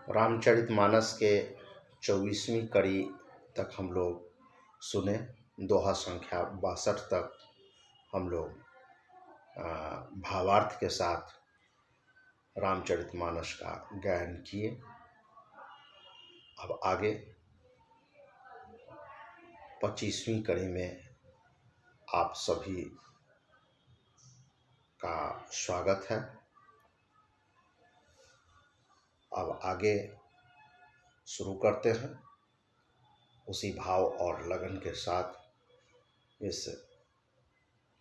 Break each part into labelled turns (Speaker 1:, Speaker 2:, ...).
Speaker 1: रामचरितमानस के 24वीं कड़ी तक हम लोग सुने। दोहा संख्या 62 तक हम लोग भावार्थ के साथ रामचरितमानस का गायन किए। अब आगे 25वीं कड़ी में आप सभी का स्वागत है। अब आगे शुरू करते हैं उसी भाव और लगन के साथ। इस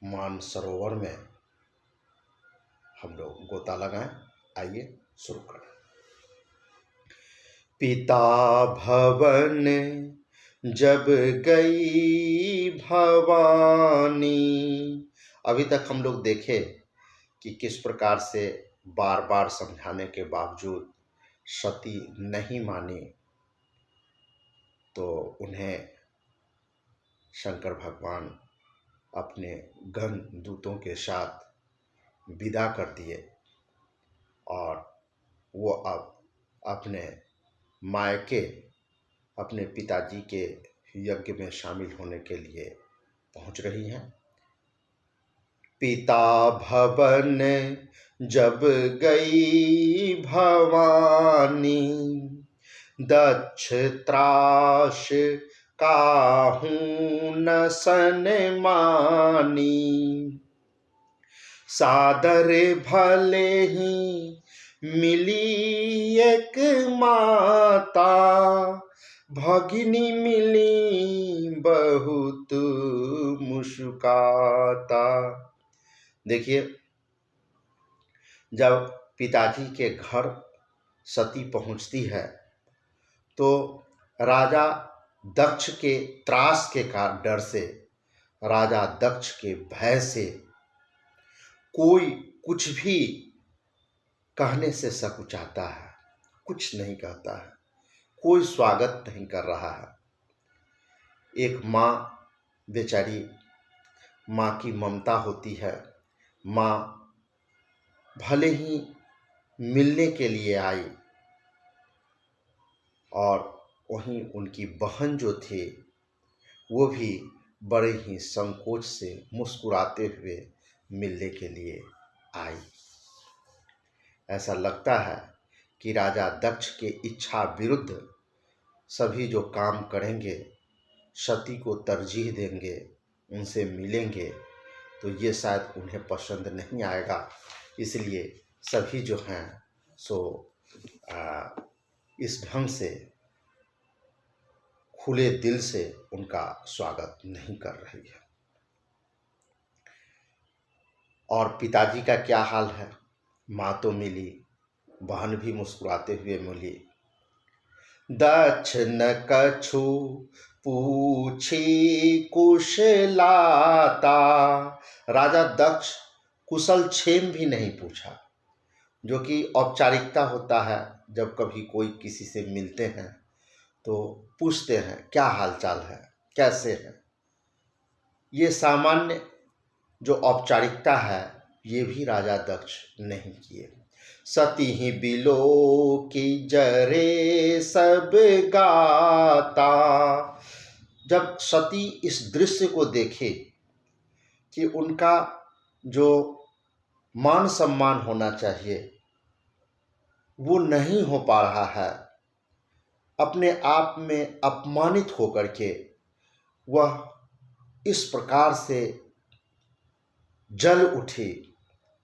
Speaker 1: मानसरोवर में हम लोग गोता लगाएं। आइए शुरू करें। पिता भवन जब गई भवानी। अभी तक हम लोग देखे कि किस प्रकार से बार बार समझाने के बावजूद सती नहीं मानी, तो उन्हें शंकर भगवान अपने गण दूतों के साथ विदा कर दिए और वो अब अपने मायके अपने पिताजी के यज्ञ में शामिल होने के लिए पहुंच रही हैं। पिता भवन जब गई भवानी, दक्ष त्रास काहू न सनमानी। सादर भले ही मिली एक माता, भगिनी मिली बहुत मुस्काता। देखिए, जब पिताजी के घर सती पहुंचती है तो राजा दक्ष के त्रास के डर से, राजा दक्ष के भय से कोई कुछ भी कहने से सकुचाता है, कुछ नहीं कहता है, कोई स्वागत नहीं कर रहा है। एक माँ बेचारी, माँ की ममता होती है। माँ भले ही मिलने के लिए आई और वहीं उनकी बहन जो थी वो भी बड़े ही संकोच से मुस्कुराते हुए मिलने के लिए आई। ऐसा लगता है कि राजा दक्ष के इच्छा विरुद्ध सभी जो काम करेंगे, सती को तरजीह देंगे, उनसे मिलेंगे, तो ये शायद उन्हें पसंद नहीं आएगा। इसलिए सभी जो हैं सो इस ढंग से खुले दिल से उनका स्वागत नहीं कर रही है। और पिताजी का क्या हाल है? माँ तो मिली, बहन भी मुस्कुराते हुए मिली। दक्ष न कछु पूछी कुशलाता। राजा दक्ष कुशल क्षेम भी नहीं पूछा, जो कि औपचारिकता होता है। जब कभी कोई किसी से मिलते हैं तो पूछते हैं क्या हालचाल है, कैसे है। ये सामान्य जो औपचारिकता है ये भी राजा दक्ष नहीं किए। सती ही बिलो की जरे सब गाता। जब सती इस दृश्य को देखे कि उनका जो मान सम्मान होना चाहिए वो नहीं हो पा रहा है, अपने आप में अपमानित होकर के वह इस प्रकार से जल उठी,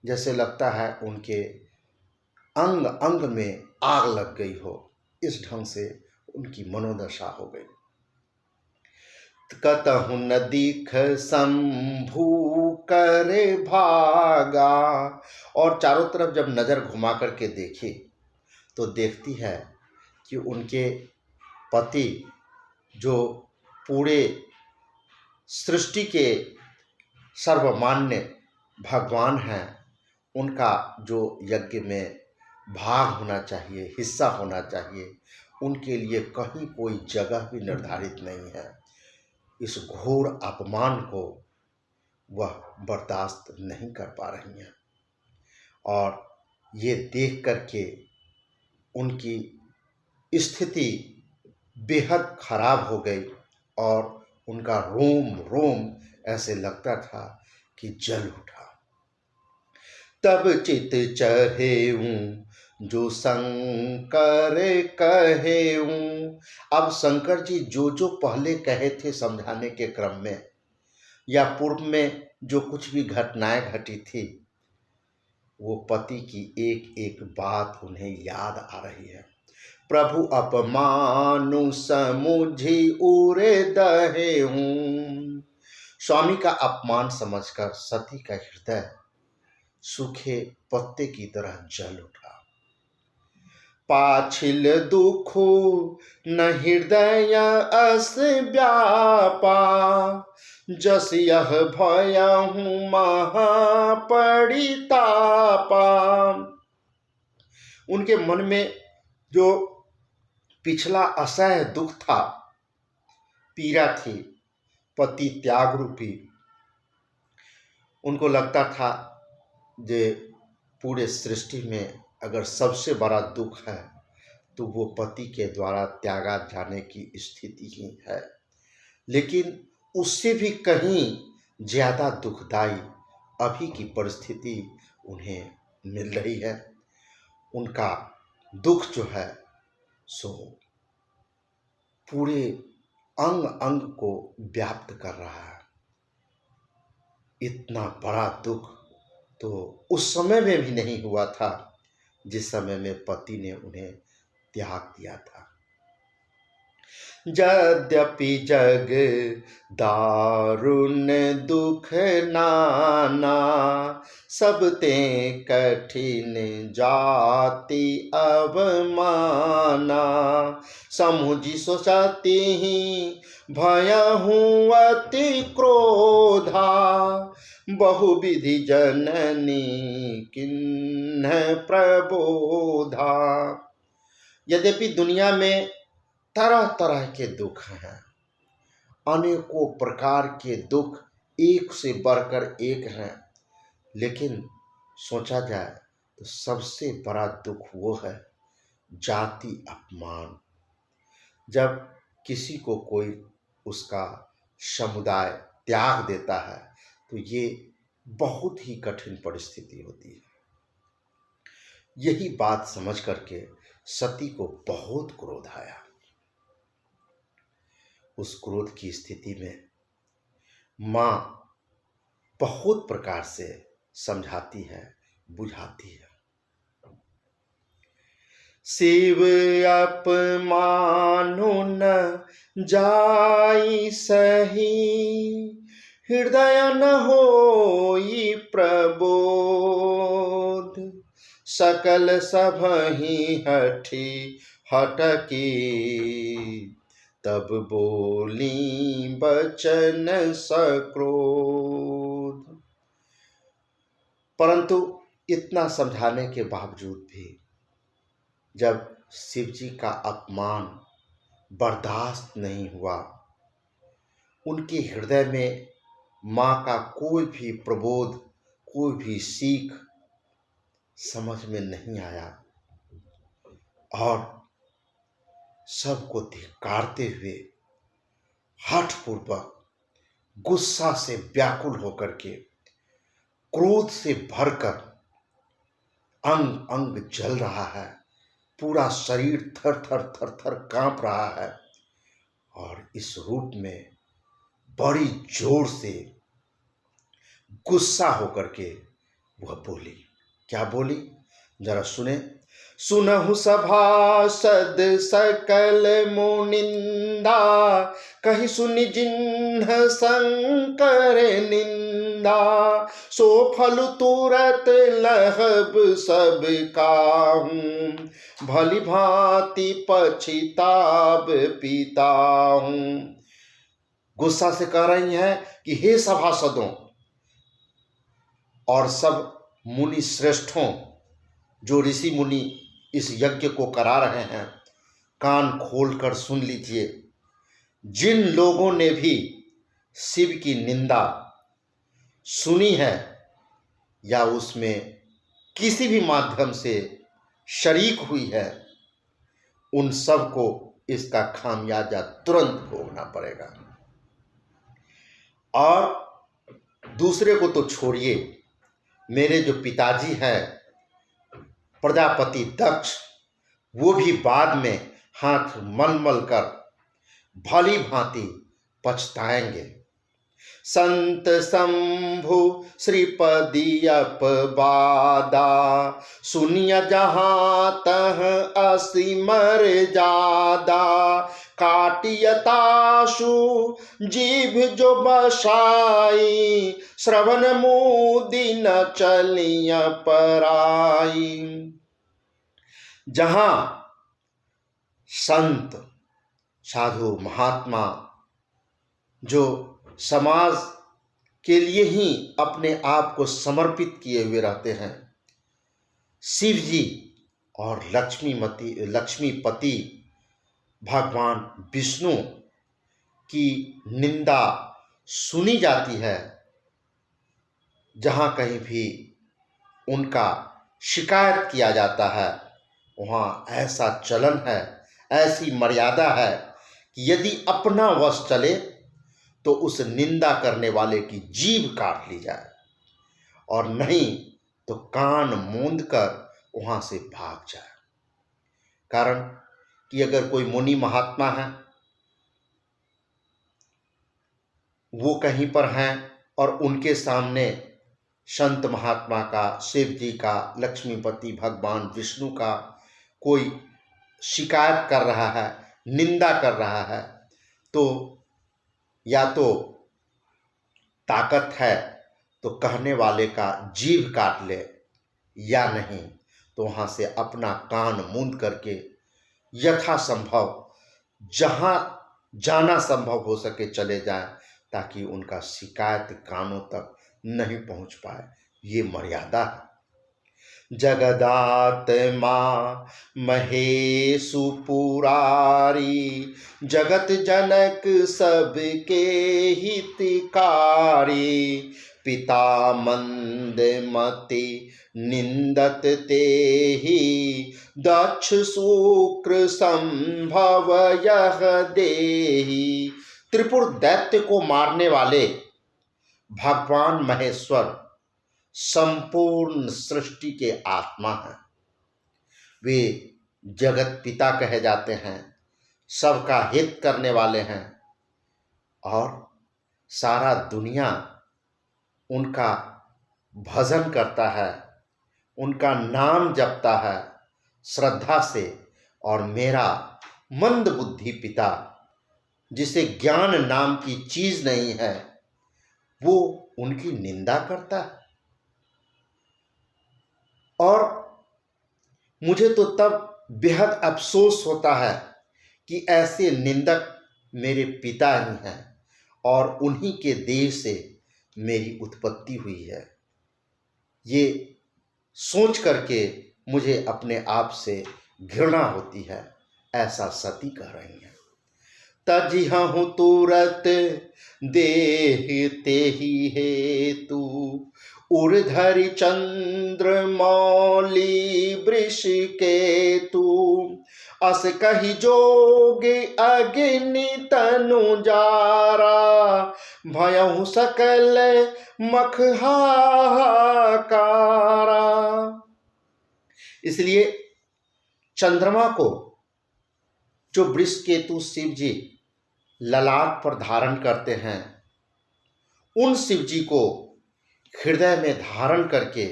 Speaker 1: जैसे लगता है उनके अंग अंग में आग लग गई हो। इस ढंग से उनकी मनोदशा हो गई। कतहु न दीख शंभू कर भागा। और चारों तरफ जब नजर घुमा करके देखी तो देखती है कि उनके पति जो पूरे सृष्टि के सर्वमान्य भगवान हैं, उनका जो यज्ञ में भाग होना चाहिए, हिस्सा होना चाहिए, उनके लिए कहीं कोई जगह भी निर्धारित नहीं है। इस घोर अपमान को वह बर्दाश्त नहीं कर पा रही हैं और ये देख करके उनकी स्थिति बेहद खराब हो गई और उनका रोम रोम ऐसे लगता था कि जल उठा। तब चित चढ़ेऊं जो शंकर कहेऊं। अब शंकर जी जो जो पहले कहे थे समझाने के क्रम में या पूर्व में जो कुछ भी घटनाएं घटी थी, वो पति की एक एक बात उन्हें याद आ रही है। प्रभु अपमानु समुझी उरे दहेऊं। स्वामी का अपमान समझकर सती का हृदय सूखे पत्ते की तरह जल उठा। पाछिल दुखु न हृदय अस व्यापा, जस यह भयहु महा परितापा। उनके मन में जो पिछला असह्य दुख था, पीड़ा थी, पति त्याग रूपी, उनको लगता था जे पूरे सृष्टि में अगर सबसे बड़ा दुख है तो वो पति के द्वारा त्यागा जाने की स्थिति ही है। लेकिन उससे भी कहीं ज़्यादा दुखदाई अभी की परिस्थिति उन्हें मिल रही है। उनका दुख जो है सो पूरे अंग अंग को व्याप्त कर रहा है। इतना बड़ा दुख तो उस समय में भी नहीं हुआ था जिस समय में पति ने उन्हें त्याग दिया था। यद्यपि जग दारुण दुख नाना, सब ते कठिन जाति अवमाना। समुझि सोचती भयहु अति क्रोधा, बहुविधि जननी किन्ह प्रबोधा। यद्यपि दुनिया में तरह तरह के दुख हैं, अनेकों प्रकार के दुख एक से बढ़कर एक हैं, लेकिन सोचा जाए तो सबसे बड़ा दुख वो है जाति अपमान। जब किसी को कोई उसका समुदाय त्याग देता है तो ये बहुत ही कठिन परिस्थिति होती है। यही बात समझ करके सती को बहुत क्रोध आया। उस क्रोध की स्थिति में माँ बहुत प्रकार से समझाती है, बुझाती है। शिव अपमानु न जाई सही, हृदय न होई प्रबोध। सकल सबहि हठी हटकी, तब बोली बचन सक्रोध। परंतु इतना समझाने के बावजूद भी जब शिव जी का अपमान बर्दाश्त नहीं हुआ, उनके हृदय में माँ का कोई भी प्रबोध, कोई भी सीख समझ में नहीं आया और सबको धिक्कारते हुए हठपूर्वक गुस्सा से व्याकुल होकर के, क्रोध से भरकर, अंग अंग जल रहा है, पूरा शरीर थर थर थर थर कांप रहा है और इस रूप में बड़ी जोर से गुस्सा होकर के वह बोली। क्या बोली, जरा सुने। सुनहु सभासद सकल मुनिंदा, कहि सुनि जिन्ह शंकर निंदा। सो फल तुरत लहब सब काहूं, भली भांति पछिताब पीताहूं। गुस्सा से कह रही हैं कि हे सभासदों और सब मुनि श्रेष्ठों, जो ऋषि मुनि इस यज्ञ को करा रहे हैं, कान खोलकर सुन लीजिए। जिन लोगों ने भी शिव की निंदा सुनी है या उसमें किसी भी माध्यम से शरीक हुई है, उन सब को इसका खामियाजा तुरंत भोगना पड़ेगा। और दूसरे को तो छोड़िए, मेरे जो पिताजी हैं प्रजापति दक्ष, वो भी बाद में हाथ मल मल कर भली भांति पछताएंगे। संत शंभु श्रीपदी अपवादा, सुनिय जहाँ तह असीमर जादा। काटियताशु जीभ जो बसाई, श्रवण मुदि न चलिय पराई। जहाँ संत साधु महात्मा जो समाज के लिए ही अपने आप को समर्पित किए हुए रहते हैं, शिव जी और लक्ष्मीपति भगवान विष्णु की निंदा सुनी जाती है, जहाँ कहीं भी उनका शिकायत किया जाता है, वहाँ ऐसा चलन है, ऐसी मर्यादा है कि यदि अपना वश चले तो उस निंदा करने वाले की जीभ काट ली जाए, और नहीं तो कान मूंद कर वहाँ से भाग जाए। कारण कि अगर कोई मुनि महात्मा है, वो कहीं पर हैं और उनके सामने संत महात्मा का, शिव जी का, लक्ष्मीपति भगवान विष्णु का कोई शिकायत कर रहा है, निंदा कर रहा है, तो या तो ताकत है तो कहने वाले का जीभ काट ले, या नहीं तो वहाँ से अपना कान मूंद करके यथासंभव जहाँ जाना संभव हो सके चले जाएं, ताकि उनका शिकायत कानों तक नहीं पहुँच पाए। ये मर्यादा है। जगदात्मा महेशु पुरारी, जगत जनक सबके हितकारी। पिता मंदमति निंदत तेहि, दक्ष शुक्र संभव यह देहि। त्रिपुर दैत्य को मारने वाले भगवान महेश्वर संपूर्ण सृष्टि के आत्मा हैं। वे जगत पिता कहे जाते हैं, सबका हित करने वाले हैं, और सारा दुनिया उनका भजन करता है, उनका नाम जपता है श्रद्धा से। और मेरा मंद बुद्धि पिता, जिसे ज्ञान नाम की चीज नहीं है, वो उनकी निंदा करता है। और मुझे तो तब बेहद अफसोस होता है कि ऐसे निंदक मेरे पिता ही हैं, और उन्हीं के देह से मेरी उत्पत्ति हुई है। ये सोच करके मुझे अपने आप से घृणा होती है। ऐसा सती कह रही हैं। तजिहु तुरत देह तेहि हेतु, उर्धरि चंद्र मौली वृष केतु। अस कहि जोग अग्नि तनु जारा, भयहु सकल मख हाहाकारा। इसलिए चंद्रमा को जो वृष केतु शिव जी ललाट पर धारण करते हैं, उन शिव जी को हृदय में धारण करके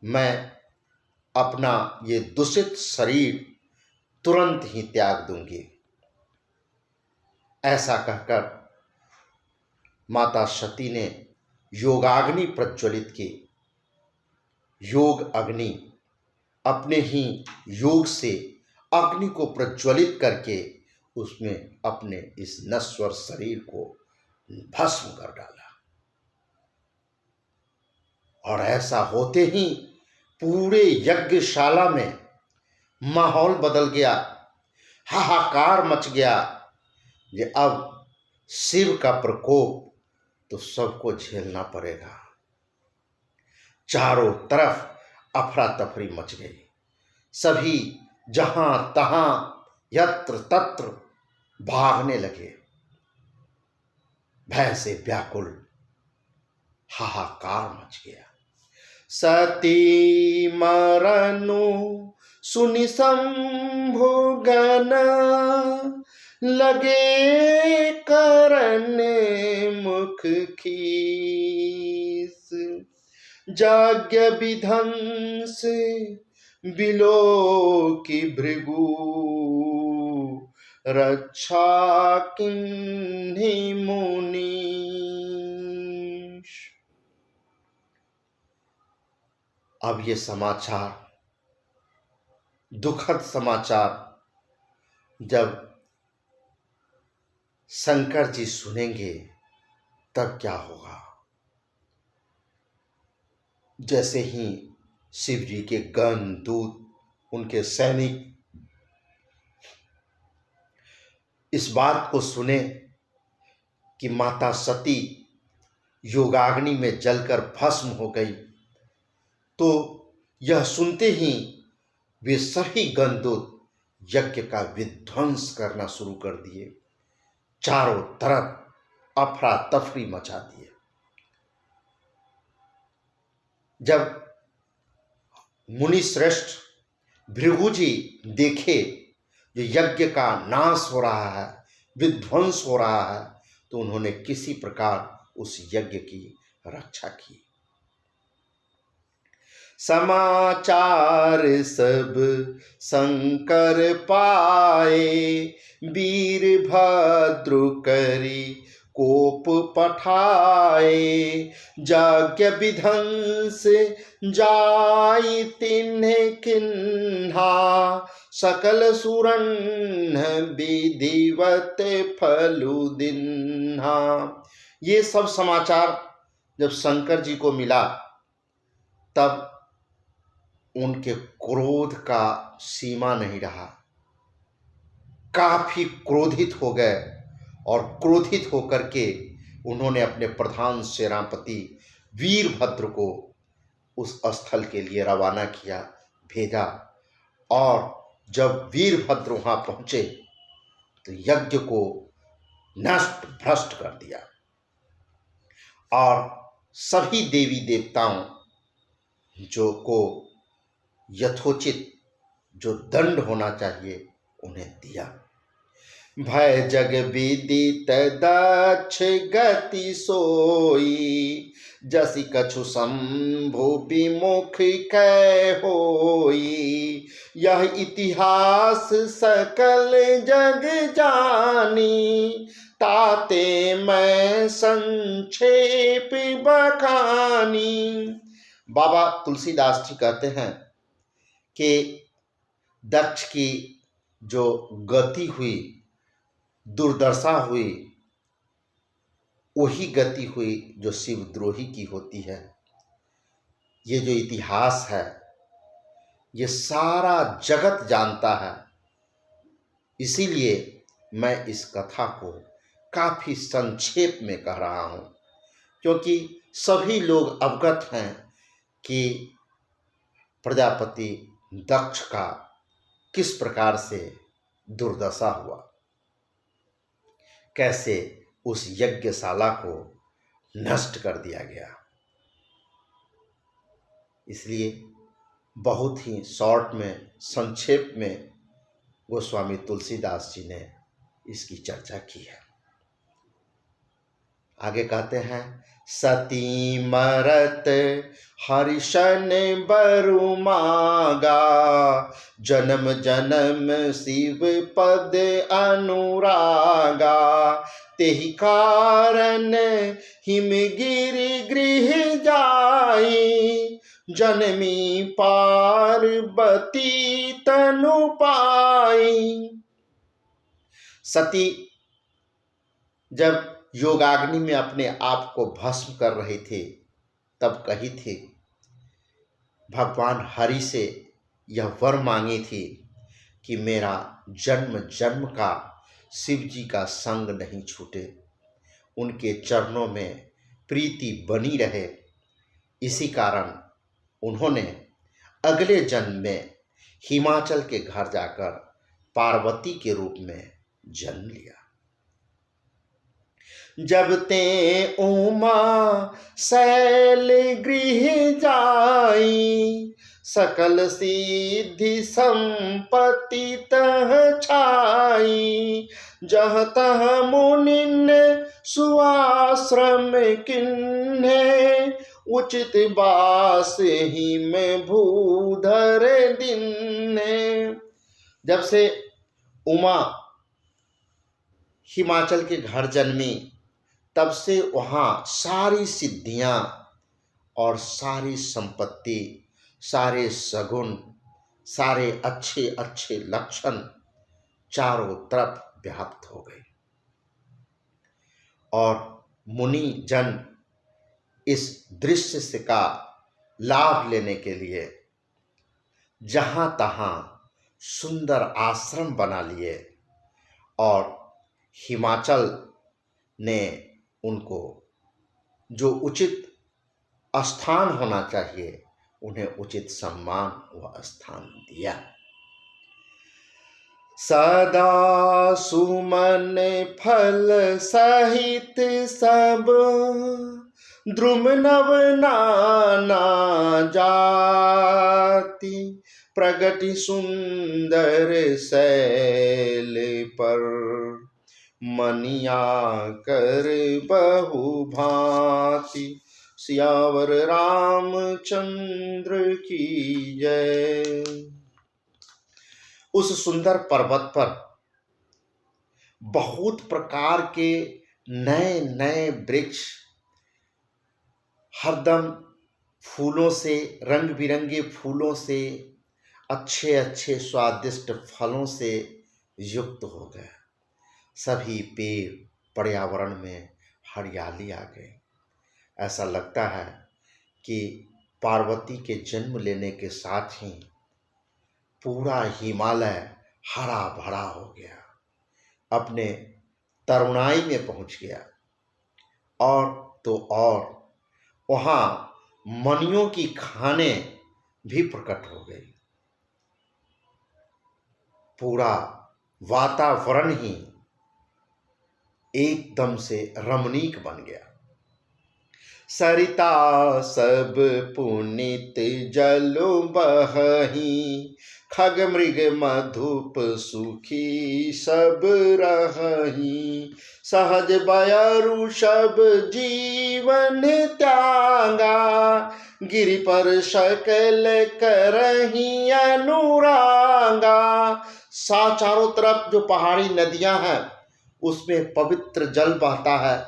Speaker 1: मैं अपना ये दूषित शरीर तुरंत ही त्याग दूंगी। ऐसा कहकर माता सती ने योगाग्नि प्रज्वलित की। योग अग्नि, अपने ही योग से अग्नि को प्रज्वलित करके उसमें अपने इस नश्वर शरीर को भस्म कर डाला। और ऐसा होते ही पूरे यज्ञशाला में माहौल बदल गया, हाहाकार मच गया। ये अब शिव का प्रकोप तो सबको झेलना पड़ेगा। चारों तरफ अफरा तफरी मच गई। सभी जहां तहां यत्र तत्र भागने लगे। भय से व्याकुल हाहाकार मच गया। सती मरनु सुनि शंभु गण, लगे करन मुख खीस। यज्ञ विध्वंस बिलो की भृगु, रक्षा किन्हि मुनीश। अब ये समाचार, दुखद समाचार जब शंकर जी सुनेंगे तब क्या होगा। जैसे ही शिव जी के गण दूत, उनके सैनिक इस बात को सुने कि माता सती योगाग्नि में जलकर भस्म हो गई, तो यह सुनते ही वे सभी गणदूत यज्ञ का विध्वंस करना शुरू कर दिए। चारों तरफ अफरा तफरी मचा दिए। जब मुनि श्रेष्ठ भृगु जी देखे जो यज्ञ का नाश हो रहा है, विध्वंस हो रहा है, तो उन्होंने किसी प्रकार उस यज्ञ की रक्षा की। समाचार सब शंकर पाए, वीरभद्र करी कोप पठाए। यज्ञ विध्वंस जाई तिन्ह किन्हा, सकल सुरन विधिवत फलु दिन्हा। ये सब समाचार जब शंकर जी को मिला तब उनके क्रोध का सीमा नहीं रहा। काफी क्रोधित हो गए और क्रोधित होकर के उन्होंने अपने प्रधान सेनापति वीरभद्र को उस स्थल के लिए रवाना किया, भेजा। और जब वीरभद्र वहां पहुंचे तो यज्ञ को नष्ट भ्रष्ट कर दिया और सभी देवी देवताओं जो को यथोचित जो दंड होना चाहिए उन्हें दिया। भय जग विदित दक्ष गति सोई, जसि कछु शंभु विमुख कै होई। यह इतिहास सकल जग जानी, ताते मैं संक्षेप बखानी। बाबा तुलसीदास जी कहते हैं कि दक्ष की जो गति हुई, दुर्दशा हुई, वही गति हुई जो शिवद्रोही की होती है। ये जो इतिहास है ये सारा जगत जानता है, इसीलिए मैं इस कथा को काफी संक्षेप में कह रहा हूं, क्योंकि सभी लोग अवगत हैं कि प्रजापति दक्ष का किस प्रकार से दुर्दशा हुआ, कैसे उस यज्ञशाला को नष्ट कर दिया गया। इसलिए बहुत ही शॉर्ट में, संक्षेप में गोस्वामी तुलसीदास जी ने इसकी चर्चा की है। आगे कहते हैं, सती मरत हरिशन बरु मागा, जन्म जन्म शिव पद अनुरागा। तेहि कारण हिमगिरि गृह जाई, जनमी पार्वती तनु पाई। सती जब योगाग्नि में अपने आप को भस्म कर रहे थे तब कही थी, भगवान हरि से यह वर मांगी थी कि मेरा जन्म जन्म का शिव जी का संग नहीं छूटे, उनके चरणों में प्रीति बनी रहे। इसी कारण उन्होंने अगले जन्म में हिमाचल के घर जाकर पार्वती के रूप में जन्म लिया। जब ते उमा शैल गृह जाई, सकल सिद्धि संपत्ति तह छाई। जह तह मुनिन सुआश्रम किन्हे, उचित बास ही में भूधर दिन्हे। जब से उमा हिमाचल के घर जन्मी, तब से वहाँ सारी सिद्धियाँ और सारी संपत्ति, सारे सगुण, सारे अच्छे अच्छे लक्षण चारों तरफ व्याप्त हो गए। और मुनि जन इस दृश्य से का लाभ लेने के लिए जहाँ तहाँ सुंदर आश्रम बना लिए, और हिमाचल ने उनको जो उचित स्थान होना चाहिए, उन्हें उचित सम्मान व स्थान दिया। सदा सुमन फल सहित सब, द्रुम नव नाना जाति। प्रगति सुंदर शैल पर, मनिया कर बहु भांति। सियावर रामचंद्र की जय। उस सुंदर पर्वत पर बहुत प्रकार के नए नए वृक्ष, हरदम फूलों से, रंग बिरंगे फूलों से, अच्छे अच्छे स्वादिष्ट फलों से युक्त हो गए। सभी पेड़ पर्यावरण में हरियाली आ गई। ऐसा लगता है कि पार्वती के जन्म लेने के साथ ही पूरा हिमालय हरा भरा हो गया, अपने तरुणाई में पहुंच गया। और तो और वहाँ मणियों की खानें भी प्रकट हो गई। पूरा वातावरण ही एकदम से रमणीक बन गया। सरिता सब पुनीत जलो बहही, खग मृग मधुप सुखी सब रहही। सहज बयरु सब जीवन त्यागा, गिरि पर सकल करही अनुरागा। चारों तरफ जो पहाड़ी नदियां हैं, उसमें पवित्र जल बहता है।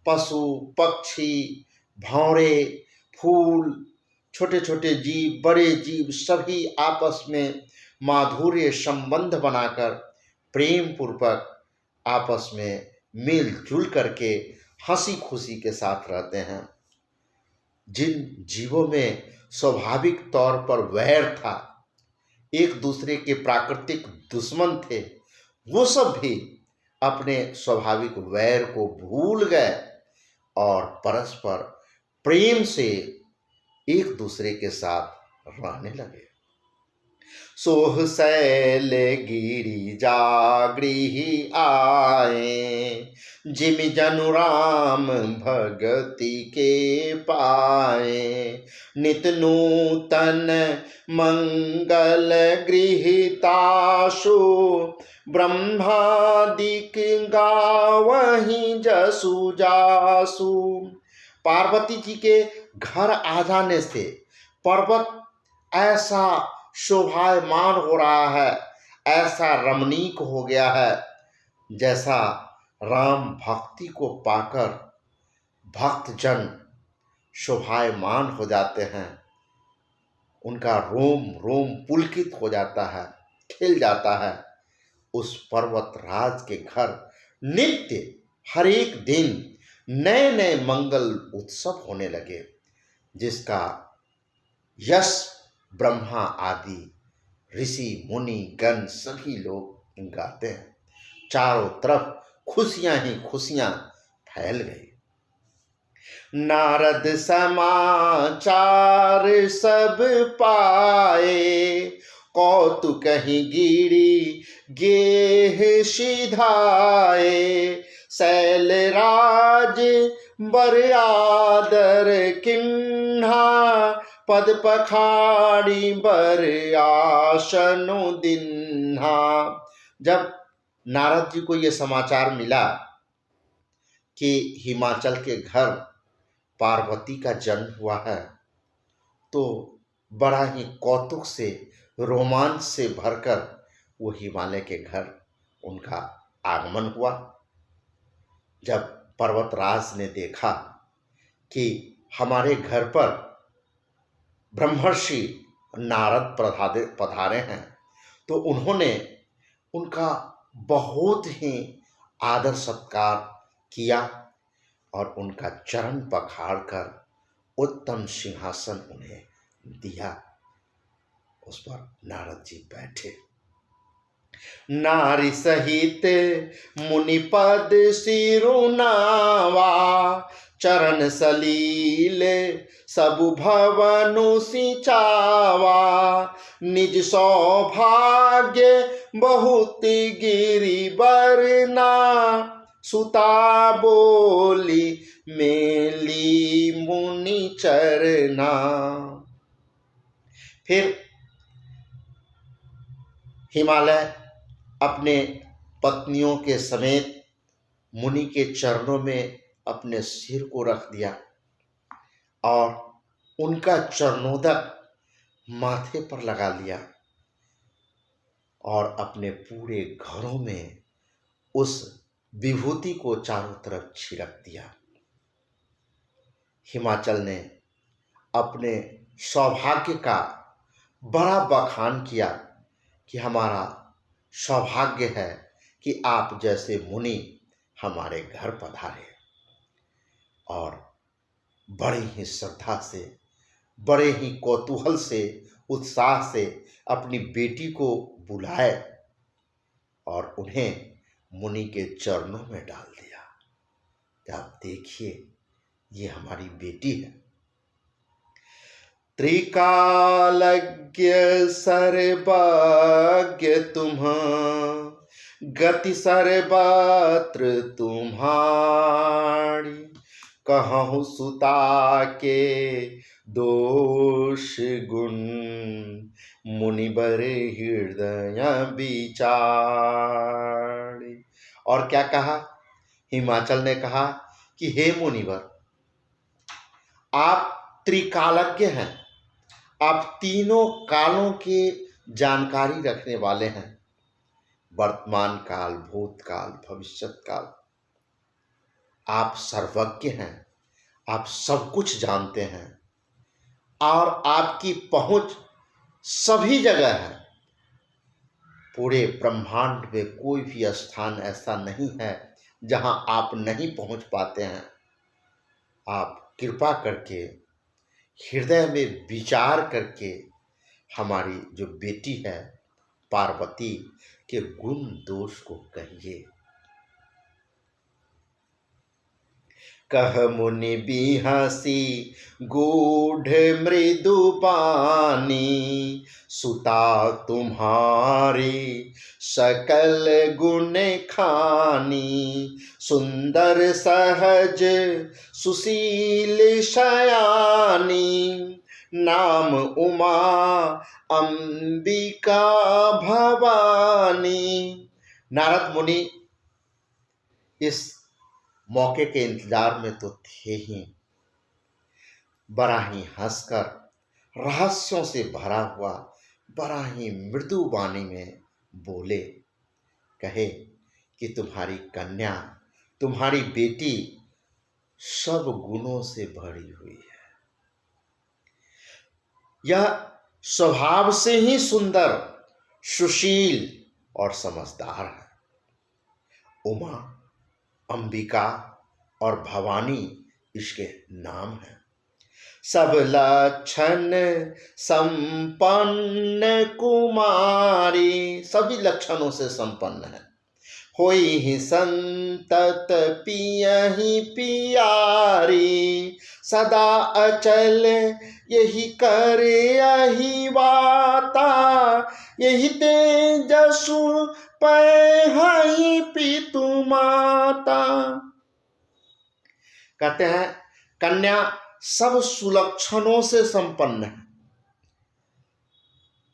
Speaker 1: पशु पक्षी, भौरे, फूल, छोटे छोटे जीव, बड़े जीव, सभी आपस में माधुर्य संबंध बनाकर प्रेम पूर्वक आपस में मिलजुल करके हंसी खुशी के साथ रहते हैं। जिन जीवों में स्वाभाविक तौर पर वैर था, एक दूसरे के प्राकृतिक दुश्मन थे, वो सब भी अपने स्वाभाविक वैर को भूल गए और परस्पर प्रेम से एक दूसरे के साथ रहने लगे। सोह शैल गिरि जागृहि आए, जिम जनु राम भगति के पाए। नित नूतन मंगल गृहिताशु, ब्रह्मादिक गावहीं जसु जासु। पार्वती जी के घर आ जाने से पर्वत ऐसा शोभायमान हो रहा है, ऐसा रमणीक हो गया है, जैसा राम भक्ति को पाकर भक्तजन शोभायमान हो जाते हैं। उनका रोम रोम पुलकित हो जाता है, खिल जाता है। उस पर्वत राज के घर नित्य हर एक दिन नए नए मंगल उत्सव होने लगे, जिसका यश ब्रह्मा आदि ऋषि मुनि गण सभी लोग गाते हैं। चारों तरफ खुशियां ही खुशियां फैल गई। नारद समाचार सब पाए, कौतुक ही गिरी गेह सिधाए, शैलराज बर आदर किन्हा, पद पखाड़ी बर आसनु दिन्हा। जब नारद जी को यह समाचार मिला कि हिमाचल के घर पार्वती का जन्म हुआ है, तो बड़ा ही कौतुक से, रोमांच से भरकर वो हिमालय के घर उनका आगमन हुआ। जब पर्वतराज ने देखा कि हमारे घर पर ब्रह्मर्षि नारद पधारे हैं, तो उन्होंने उनका बहुत ही आदर सत्कार किया और उनका चरण पखाड़कर उत्तम सिंहासन उन्हें दिया। उस पर नारद जी बैठे। नारी सहित मुनिपद सिरुनावा, चरण सलील सबु भवनु सिंचावा, निज सौभाग्य बहुत गिरि बरना, सुता बोली मेली मुनि चरना। फिर हिमालय अपने पत्नियों के समेत मुनि के चरणों में अपने सिर को रख दिया और उनका चरणोदक माथे पर लगा लिया और अपने पूरे घरों में उस विभूति को चारों तरफ छिड़क दिया। हिमाचल ने अपने सौभाग्य का बड़ा बखान किया कि हमारा सौभाग्य है कि आप जैसे मुनि हमारे घर पधारे, और बड़े ही श्रद्धा से, बड़े ही कौतूहल से, उत्साह से अपनी बेटी को बुलाए और उन्हें मुनि के चरणों में डाल दिया कि आप देखिए ये हमारी बेटी है। त्रिकालज्ञ सर्वज्ञ तुम, गति सर्वत्र तुम्हारी, कहूँ सुता के दोष गुण, मुनिबर हृदय विचारी। और क्या कहा? हिमाचल ने कहा कि हे मुनिवर, आप त्रिकालज्ञ हैं, आप तीनों कालों की जानकारी रखने वाले हैं, वर्तमान काल, भूतकाल, भविष्यत काल। आप सर्वज्ञ हैं, आप सब कुछ जानते हैं और आपकी पहुंच सभी जगह है। पूरे ब्रह्मांड में कोई भी स्थान ऐसा नहीं है जहां आप नहीं पहुंच पाते हैं। आप कृपा करके हृदय में विचार करके हमारी जो बेटी है पार्वती के गुण दोष को कहिए। कह मुनि बिहसी गूढ़ मृदु बानी, सुता तुम्हारी सकल गुण खानी, सुंदर सहज सुशील शयानी, नाम उमा अंबिका भवानी। नारद मुनि इस मौके के इंतजार में तो थे ही। बड़ा ही हंसकर, रहस्यों से भरा हुआ बड़ा ही मृदु वाणी में बोले, कहे कि तुम्हारी कन्या, तुम्हारी बेटी सब गुणों से भरी हुई है। यह स्वभाव से ही सुंदर, सुशील और समझदार है। उमा, अंबिका और भवानी इसके नाम हैं। सब लक्षण संपन्न कुमारी, सभी लक्षणों से संपन्न है। होई ही संतत पियहि पियारी, सदा अचल यही कर यही वाता, यही तेजसु पै पितु माता। कहते हैं कन्या सब सुलक्षणों से संपन्न है,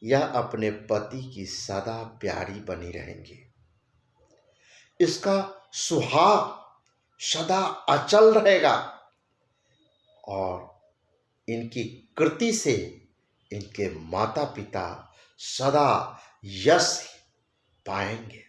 Speaker 1: यह अपने पति की सदा प्यारी बनी रहेंगी, इसका सुहाग सदा अचल रहेगा और इनकी कृति से इनके माता पिता सदा यश पाएंगे।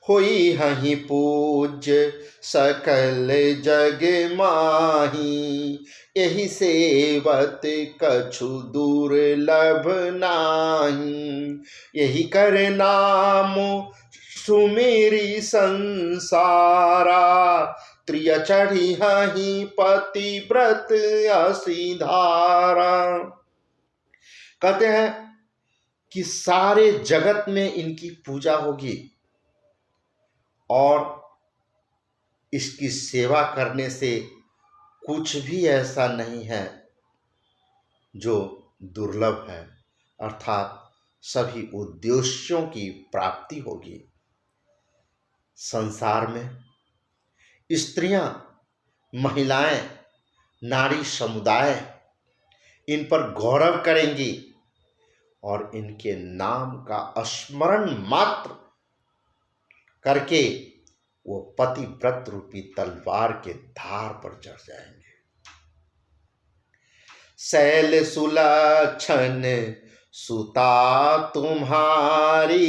Speaker 1: होई हहि पूज्य सकल जग माही, यही सेवत कछु दुर्लभ नाही, यही कर नाम सुमेरी संसारा, त्रिय चढ़ी हहि पतिव्रत असिधारा। कहते हैं कि सारे जगत में इनकी पूजा होगी और इसकी सेवा करने से कुछ भी ऐसा नहीं है जो दुर्लभ है, अर्थात सभी उद्देश्यों की प्राप्ति होगी। संसार में स्त्रियां, महिलाएं, नारी समुदाय इन पर गौरव करेंगी और इनके नाम का स्मरण मात्र करके वो पतिव्रत रूपी तलवार के धार पर चढ़ जाएंगे। शैल सुलक्षण सुता तुम्हारी,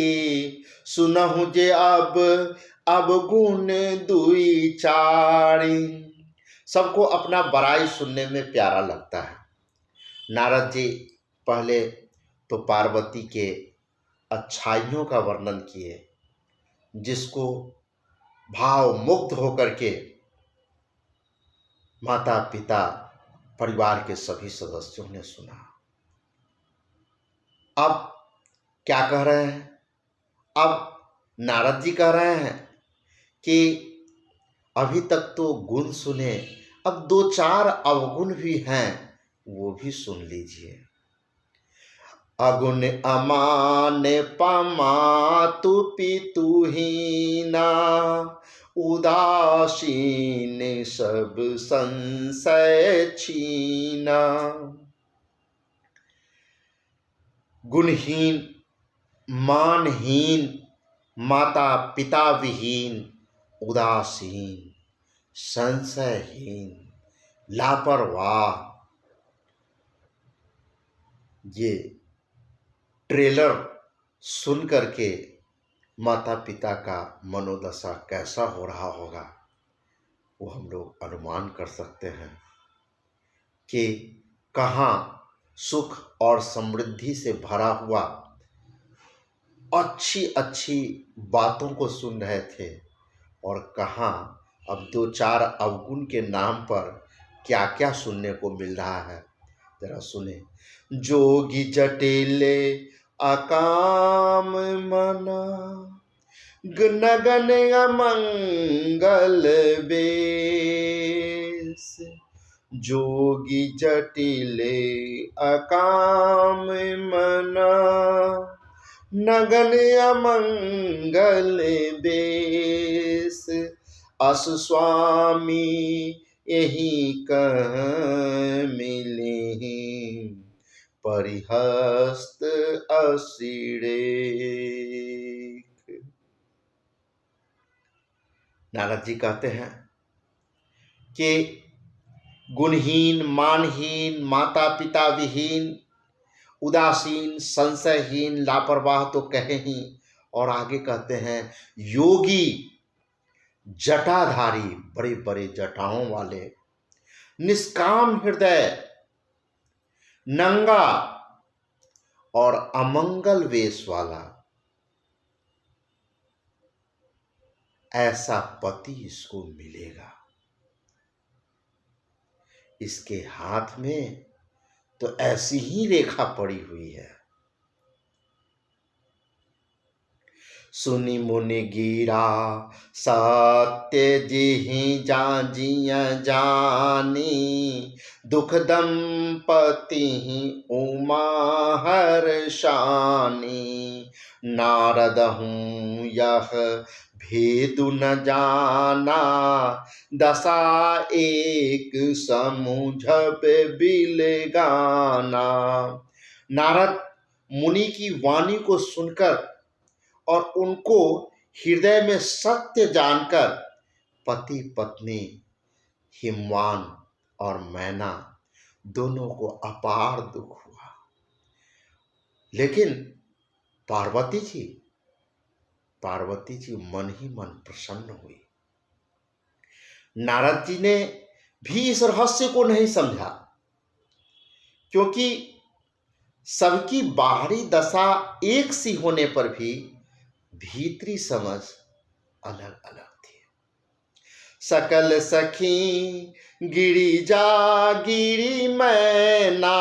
Speaker 1: सुनहु जे अब गुण दुई चारी। सबको अपना बड़ाई सुनने में प्यारा लगता है। नारद जी पहले तो पार्वती के अच्छाइयों का वर्णन किए, जिसको भाव मुक्त होकर के माता पिता परिवार के सभी सदस्यों ने सुना। अब क्या कह रहे हैं? अब नारद जी कह रहे हैं कि अभी तक तो गुण सुने, अब दो चार अवगुण भी हैं, वो भी सुन लीजिए। अगुण अमान पमातु पितुहीना, उदासीन सब संशय छीना। गुणहीन, मानहीन, माता पिता विहीन, उदासीन, संशयहीन, लापरवाह, ये ट्रेलर सुन करके माता पिता का मनोदशा कैसा हो रहा होगा वो हम लोग अनुमान कर सकते हैं कि कहाँ सुख और समृद्धि से भरा हुआ अच्छी अच्छी बातों को सुन रहे थे और कहाँ अब दो चार अवगुण के नाम पर क्या क्या सुनने को मिल रहा है। जरा सुने। जोगी जटिले अकाम मना, नगन अमंगल बेस। जोगी जटिले अकाम मना, नगन अमंगल बेस। अस स्वामी यही कह मिले, परिहस्त असिड़े। नारद जी कहते हैं कि गुणहीन, मानहीन, माता पिता विहीन, उदासीन, संशयहीन, लापरवाह तो कहे ही, और आगे कहते हैं योगी, जटाधारी, बड़े बड़े जटाओं वाले, निष्काम हृदय, नंगा और अमंगल वेश वाला, ऐसा पति इसको मिलेगा। इसके हाथ में तो ऐसी ही रेखा पड़ी हुई है। सुनि मुनि गिरा सत्य जिहि जाजिय जानी, दुख दंपति उमा हर्षानी। नारद हूँ यह भेदु न जाना, दशा एक समुझब बिल गाना। नारद मुनि की वाणी को सुनकर और उनको हृदय में सत्य जानकर पति पत्नी हिमवान और मैना दोनों को अपार दुख हुआ। लेकिन पार्वती जी मन ही मन प्रसन्न हुई। नारद जी ने भी इस रहस्य को नहीं समझा, क्योंकि सबकी बाहरी दशा एक सी होने पर भी भीतरी समझ अलग अलग थी। सकल सखी गिरिजा गिरी मैना,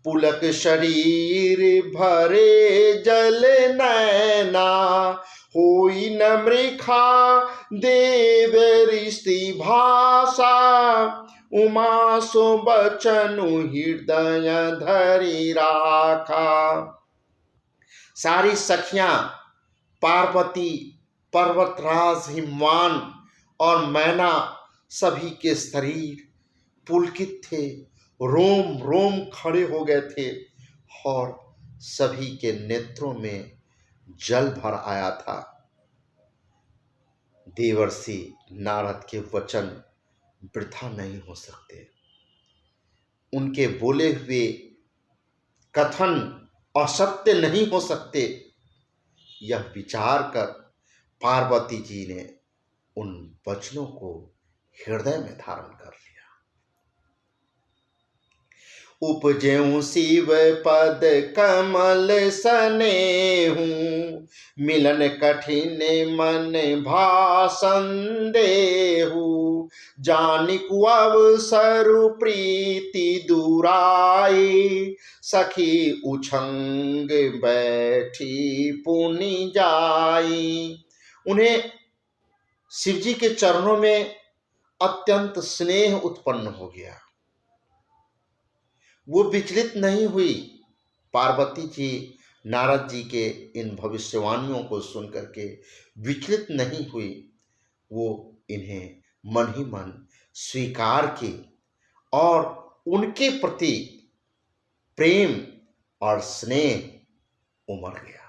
Speaker 1: पुलक शरीर भरे जल नैना। होई न मृखा देव ऋषि भाषा, उमा सो बचनु हृदय धरि राखा। सारी सखियां पार्वती, पर्वतराज हिमवान और मैना सभी के शरीर पुलकित थे, रोम रोम खड़े हो गए थे और सभी के नेत्रों में जल भर आया था। देवर्षि नारद के वचन वृथा नहीं हो सकते, उनके बोले हुए कथन असत्य नहीं हो सकते। यह विचार कर पार्वती जी ने उन वचनों को हृदय में धारण कर लिया। उपजेऊ शिव पद कमल सनेहू, मिलन कठिन मन भासन देहू। जानिकु अवसर प्रीति दुराई, सखी उछंग बैठी पुनि जाई। उन्हें शिवजी के चरणों में अत्यंत स्नेह उत्पन्न हो गया। वो विचलित नहीं हुई। पार्वती जी नारद जी के इन भविष्यवाणियों को सुनकर के विचलित नहीं हुई, वो इन्हें मन ही मन स्वीकार की और उनके प्रति प्रेम और स्नेह उमड़ गया।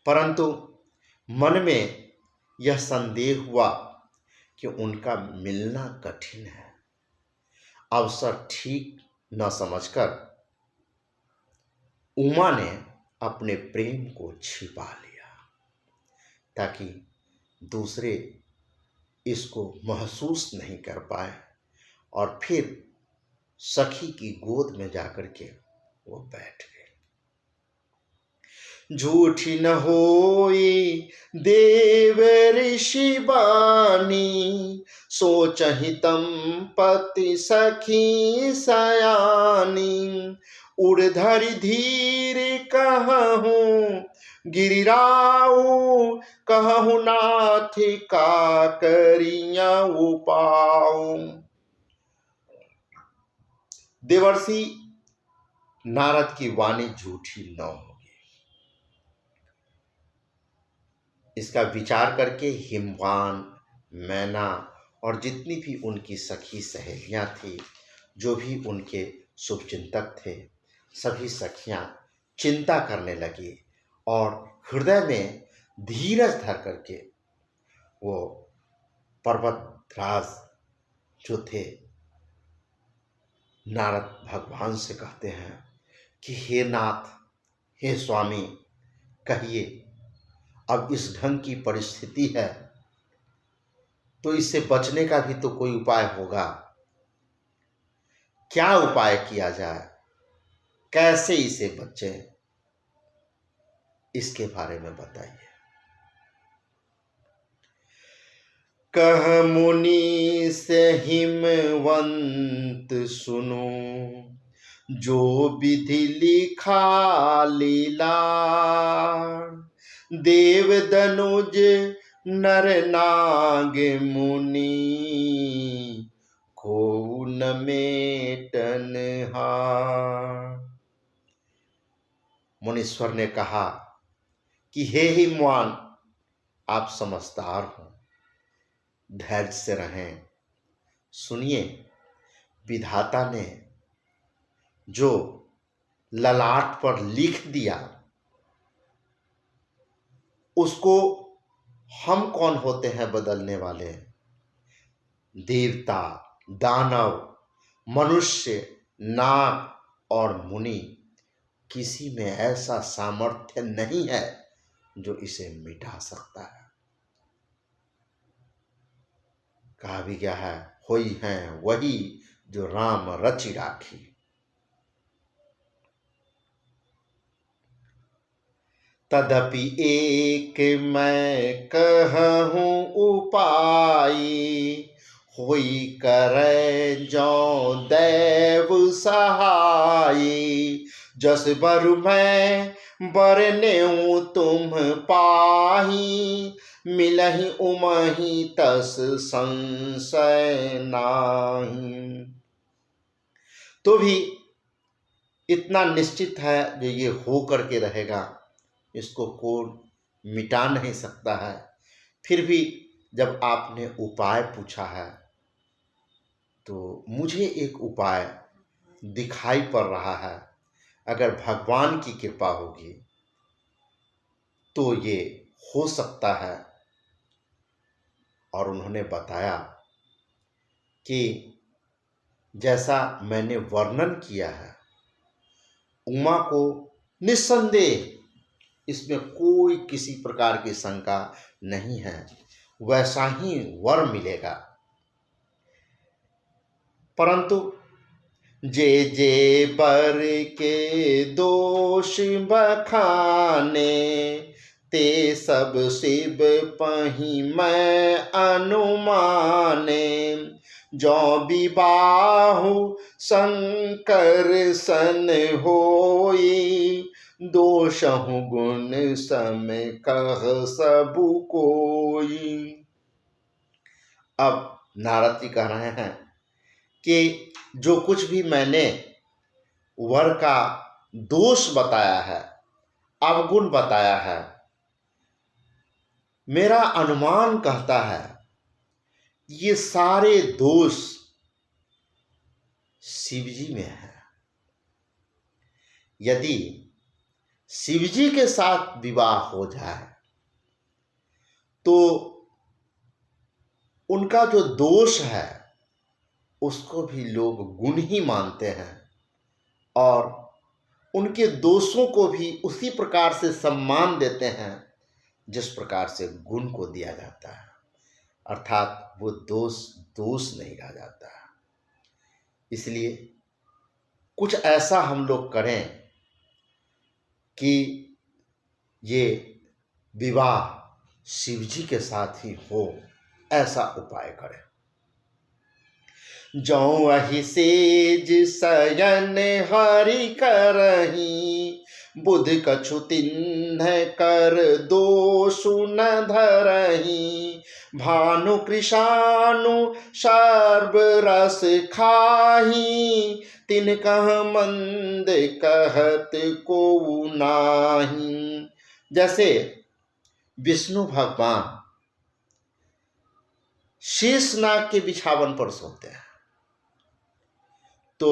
Speaker 1: परंतु मन में यह संदेह हुआ कि उनका मिलना कठिन है। अवसर ठीक न समझकर उमा ने अपने प्रेम को छिपा लिया, ताकि दूसरे इसको महसूस नहीं कर पाए और फिर सखी की गोद में जाकर के वो बैठ गए। झूठी न होई देव ऋषि बानी, सोचहि तम पति सखी सयानी। उड़धरि धीर कहूँ गिरिराऊ, कहूँ नाथ का करिया उपाऊ। देवर्षि नारद की वाणी झूठी न होगी, इसका विचार करके हिमवान, मैना और जितनी भी उनकी सखी सहेलियां थी, जो भी उनके शुभचिंतक थे, सभी सखियां चिंता करने लगी और हृदय में धीरज धर करके वो पर्वतराज जो थे नारद भगवान से कहते हैं कि हे नाथ, हे स्वामी, कहिए अब इस ढंग की परिस्थिति है तो इससे बचने का भी तो कोई उपाय होगा। क्या उपाय किया जाए, कैसे इसे बचें, इसके बारे में बताइए। कह मुनि से हिमवंत सुनो, जो विधि लिखा लीला। देव दनुज नर नाग मुनि, को न मेटन हार। मुनीश्वर ने कहा कि हे हिमवान, आप समझदार हो, धैर्य से रहें। सुनिए, विधाता ने जो ललाट पर लिख दिया, उसको हम कौन होते हैं बदलने वाले? देवता, दानव, मनुष्य, नाग और मुनि, किसी में ऐसा सामर्थ्य नहीं है जो इसे मिटा सकता है। कहा भी क्या है, होई हैं वही जो राम रचि राखी। तदपि एक मैं कहूँ उपाय, होई करे जो देव सहाय। जस बर मैं बरनेऊ तुम पाही, मिलहि उमहि तस संशय नाही। तो भी इतना निश्चित है जो ये हो करके रहेगा, इसको कोई मिटा नहीं सकता है। फिर भी जब आपने उपाय पूछा है, तो मुझे एक उपाय दिखाई पड़ रहा है। अगर भगवान की कृपा होगी तो ये हो सकता है। और उन्होंने बताया कि जैसा मैंने वर्णन किया है, उमा को निस्संदेह इसमें कोई किसी प्रकार की शंका नहीं है, वैसा ही वर मिलेगा। परंतु जे जे बर के दोष बखाने, ते सब शिव पही मैं अनुमाने। जो विबाहु शंकर सन होई, दोषहु गुण सम कह सबु कोई। अब नारद जी कह रहे हैं कि जो कुछ भी मैंने वर का दोष बताया है, अवगुण बताया है, मेरा अनुमान कहता है ये सारे दोष शिवजी में है। यदि शिवजी के साथ विवाह हो जाए तो उनका जो दोष है उसको भी लोग गुण ही मानते हैं, और उनके दोषों को भी उसी प्रकार से सम्मान देते हैं जिस प्रकार से गुण को दिया जाता है। अर्थात वो दोष दोष नहीं रह जाता है। इसलिए कुछ ऐसा हम लोग करें कि ये विवाह शिवजी के साथ ही हो, ऐसा उपाय करें। जो अहि सेज शयन हरि करही, बुध कछु तिन्ह कर दोषु न धरही। भानु कृषानु सर्व रस खाही, तिन कह मंद कहत को नाही। जैसे विष्णु भगवान शेषनाग के बिछावन पर सोते हैं, तो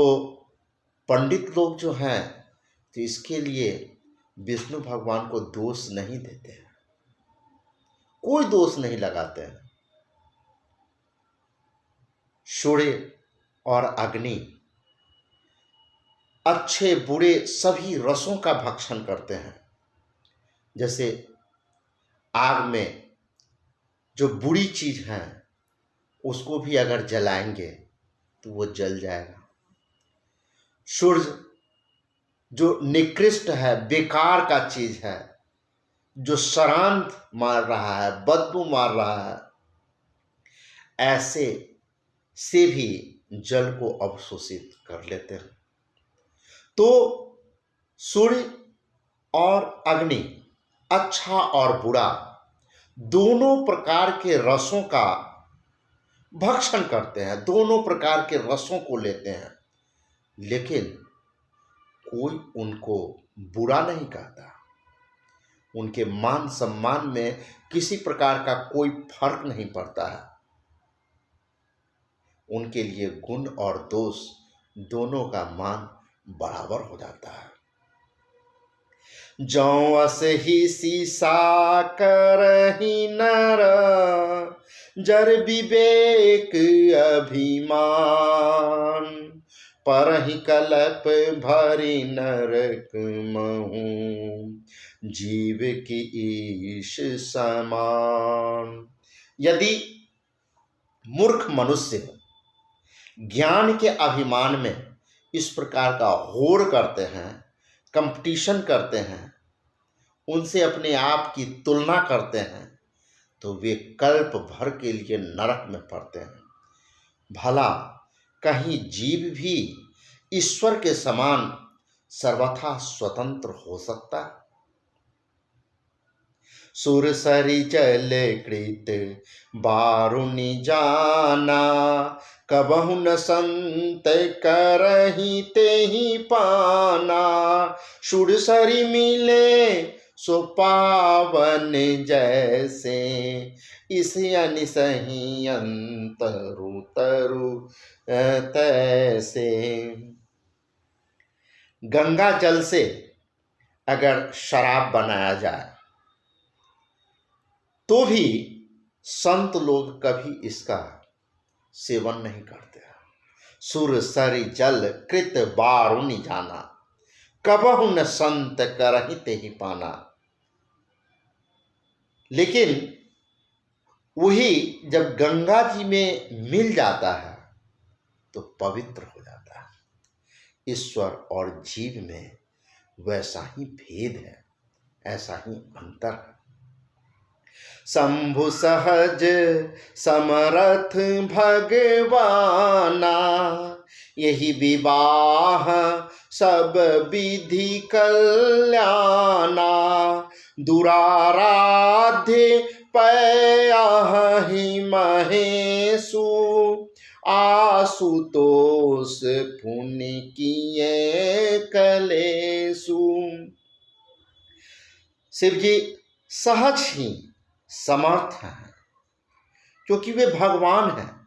Speaker 1: पंडित लोग जो हैं तो इसके लिए विष्णु भगवान को दोष नहीं देते हैं, कोई दोष नहीं लगाते हैं। सूर्य और अग्नि अच्छे बुरे सभी रसों का भक्षण करते हैं। जैसे आग में जो बुरी चीज है उसको भी अगर जलाएंगे तो वो जल जाएगा। सूर्य जो निकृष्ट है, बेकार का चीज है, जो शरांत मार रहा है, बदबू मार रहा है, ऐसे से भी जल को अवशोषित कर लेते हैं। तो सूर्य और अग्नि अच्छा और बुरा दोनों प्रकार के रसों का भक्षण करते हैं, दोनों प्रकार के रसों को लेते हैं, लेकिन कोई उनको बुरा नहीं कहता। उनके मान सम्मान में किसी प्रकार का कोई फर्क नहीं पड़ता है। उनके लिए गुण और दोष दोनों का मान बराबर हो जाता है। जौ अस ही सीसा करहि नर, जर विवेक अभिमान, परहि कलप भरि नरक महु, जीव की ईश समान। यदि मूर्ख मनुष्य ज्ञान के अभिमान में इस प्रकार का होड़ करते हैं, कंपटीशन करते हैं, उनसे अपने आप की तुलना करते हैं, तो वे कल्प भर के लिए नरक में पड़ते हैं। भला कहीं जीव भी ईश्वर के समान सर्वथा स्वतंत्र हो सकता? सुरसरि जल कृत बारुनि जाना, कबहु न संत करहि तेहि पाना। सुरसरि मिले सो पावन जैसे, इस अनिसहि अंतरु तरु तैसे। गंगा जल से अगर शराब बनाया जाए तो भी संत लोग कभी इसका सेवन नहीं करते। सुरसरि जल कृत बारुनि जाना, कबहु न संत करहि तेहि पाना। लेकिन वही जब गंगा जी में मिल जाता है तो पवित्र हो जाता है। ईश्वर और जीव में वैसा ही भेद है, ऐसा ही अंतर है। शंभु सहज समरथ भगवाना, यही विवाह सब विधि कल्याणा। दुराराध्य पयाहि महेशु, आशुतोष पुनि किए कलेशु। शिव जी सहज ही समर्थ हैं, क्योंकि वे भगवान हैं।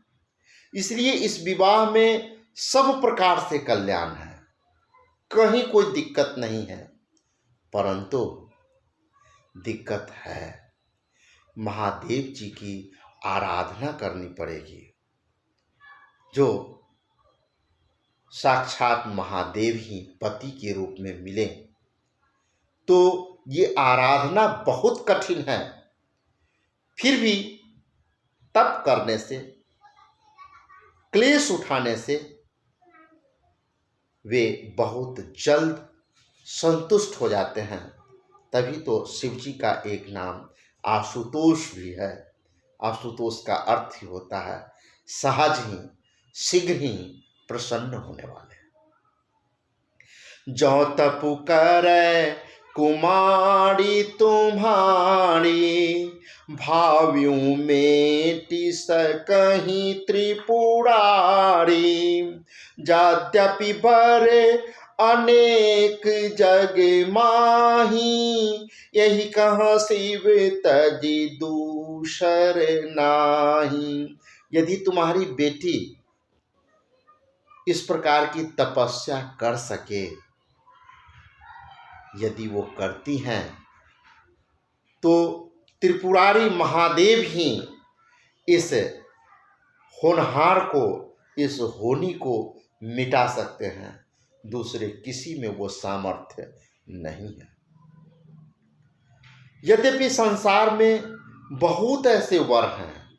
Speaker 1: इसलिए इस विवाह में सब प्रकार से कल्याण है, कहीं कोई दिक्कत नहीं है। परंतु दिक्कत है, महादेव जी की आराधना करनी पड़ेगी। जो साक्षात महादेव ही पति के रूप में मिले तो ये आराधना बहुत कठिन है। फिर भी तप करने से, क्लेश उठाने से वे बहुत जल्द संतुष्ट हो जाते हैं। तभी तो शिव जी का एक नाम आशुतोष भी है। आशुतोष का अर्थ ही होता है सहज ही, शीघ्र ही प्रसन्न होने वाले। जो तपु करे कुमारी तुम्हारी, भाव्यों मेटि सकहि त्रिपुरारी। यद्यपि बरे अनेक जग माही, यही कहाँ शिव तजि दूसर नाही। यदि तुम्हारी बेटी इस प्रकार की तपस्या कर सके, यदि वो करती हैं, तो त्रिपुरारी महादेव ही इस होनहार को, इस होनी को मिटा सकते हैं। दूसरे किसी में वो सामर्थ्य नहीं है। यद्यपि संसार में बहुत ऐसे वर हैं,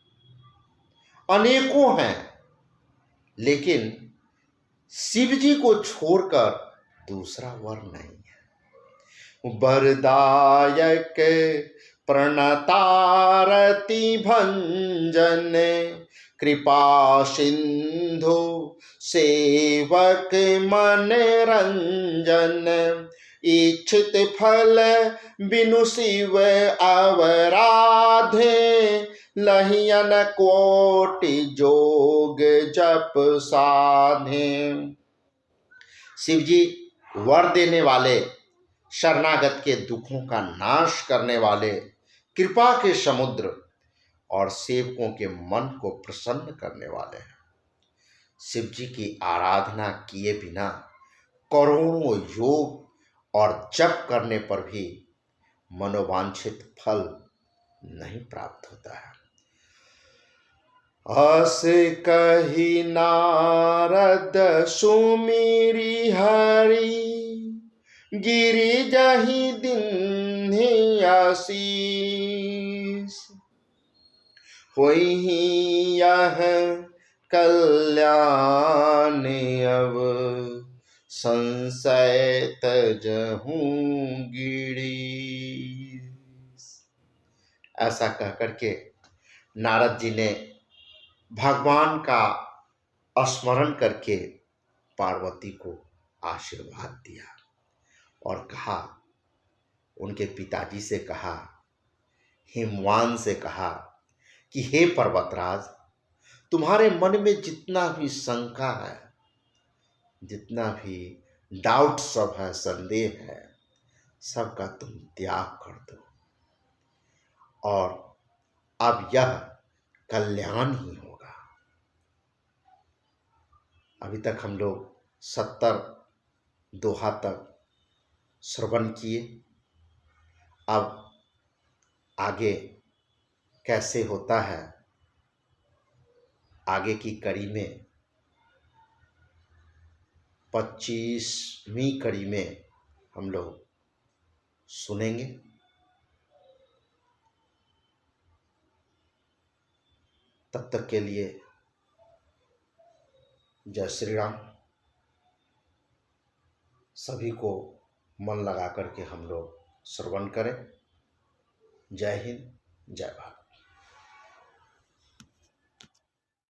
Speaker 1: अनेकों हैं, लेकिन शिव जी को छोड़कर दूसरा वर नहीं है। वरदायक प्रणतारति भंजन, कृपा सिंधु सेवक मन रंजन। इच्छित फल बिनु शिव अवराधे, लहियन कोटि जोग जप साधे। शिव जी वर देने वाले, शरणागत के दुखों का नाश करने वाले, कृपा के समुद्र और सेवकों के मन को प्रसन्न करने वाले हैं। शिव जी की आराधना किए बिना करोड़ों योग और जप करने पर भी मनोवांछित फल नहीं प्राप्त होता है। अस कही नारद सुमिरी हरि, गिरि जहि दीन्हि आशीष। होई यह कल्याण अब, संशय तजहु गिरीश। ऐसा कह करके नारद जी ने भगवान का स्मरण करके पार्वती को आशीर्वाद दिया और कहा, उनके पिताजी से कहा, हिमवान से कहा कि हे पर्वतराज, तुम्हारे मन में जितना भी शंका है, जितना भी डाउट सब है, संदेह है, सबका तुम त्याग कर दो और अब यह कल्याण ही होगा। अभी तक हम लोग 70 दोहा तक श्रवण किए। अब आगे कैसे होता है, आगे की कड़ी में 25वीं कड़ी में हम लोग सुनेंगे। तब तक के लिए जय श्री राम। सभी को मन लगा करके हम लोग श्रवण करें। जय हिंद, जय भारत।